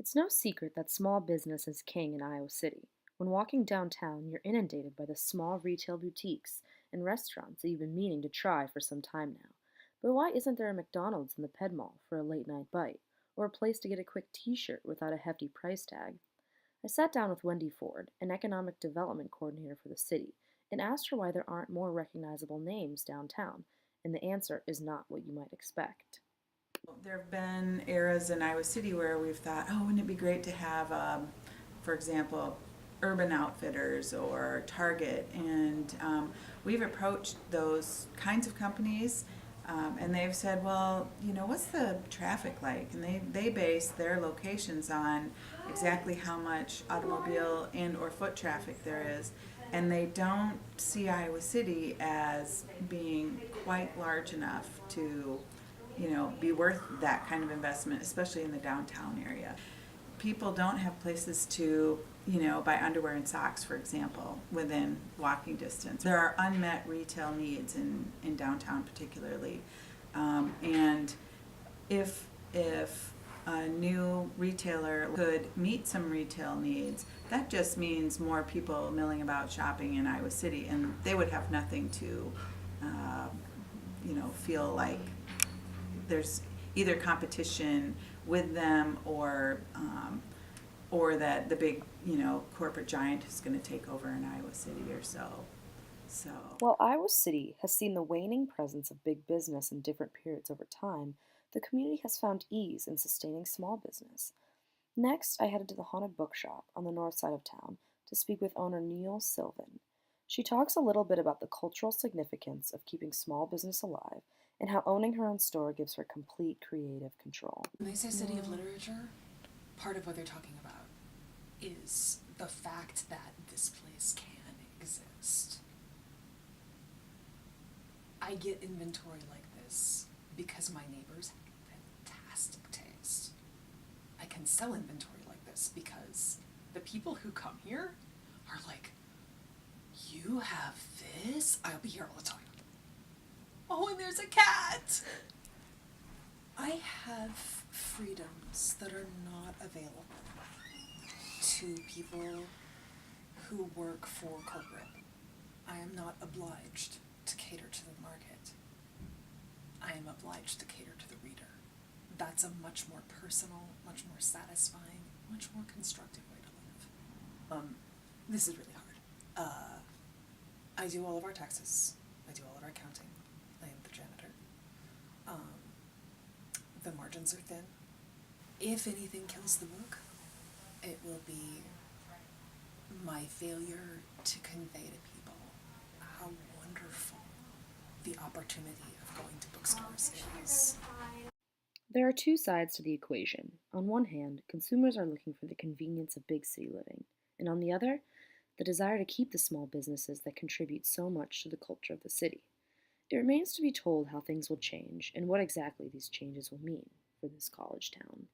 It's no secret that small business is king in Iowa City. When walking downtown, you're inundated by the small retail boutiques and restaurants that you've been meaning to try for some time now. But why isn't there a McDonald's in the Ped Mall for a late night bite, or a place to get a quick t shirt without a hefty price tag? I sat down with Wendy Ford, an economic development coordinator for the city, and asked her why there aren't more recognizable names downtown, and the answer is not what you might expect. There have been eras in Iowa City where we've thought, oh, wouldn't it be great to have, for example, Urban Outfitters or Target, and we've approached those kinds of companies, and they've said, well, what's the traffic like? And they base their locations on exactly how much automobile and or foot traffic there is, and they don't see Iowa City as being quite large enough to be worth that kind of investment, especially in the downtown area. People don't have places to, buy underwear and socks, for example, within walking distance. There are unmet retail needs in downtown particularly. And if a new retailer could meet some retail needs, that just means more people milling about shopping in Iowa City, and they would have nothing to, feel like there's either competition with them or that the big corporate giant is going to take over in Iowa City or so. So While Iowa City has seen the waning presence of big business in different periods over time, the community has found ease in sustaining small business. Next, I headed to the Haunted Bookshop on the north side of town to speak with owner Neil Sylvan. She talks a little bit about the cultural significance of keeping small business alive and how owning her own store gives her complete creative control. When they say city of literature, part of what they're talking about is the fact that this place can exist. I get inventory like this because my neighbors have fantastic taste. I can sell inventory like this because the people who come here are like, you have this? I'll be here all the time. Oh, and there's a cat! I have freedoms that are not available to people who work for corporate. I am not obliged to cater to the market. I am obliged to cater to the reader. That's a much more personal, much more satisfying, much more constructive way to live. This is really hard. I do all of our taxes. I do all of our accounting. I am the janitor. The margins are thin. If anything kills the book, it will be my failure to convey to people how wonderful the opportunity of going to bookstores is. There are two sides to the equation. On one hand, consumers are looking for the convenience of big city living, and on the other, the desire to keep the small businesses that contribute so much to the culture of the city. It remains to be told how things will change and what exactly these changes will mean for this college town.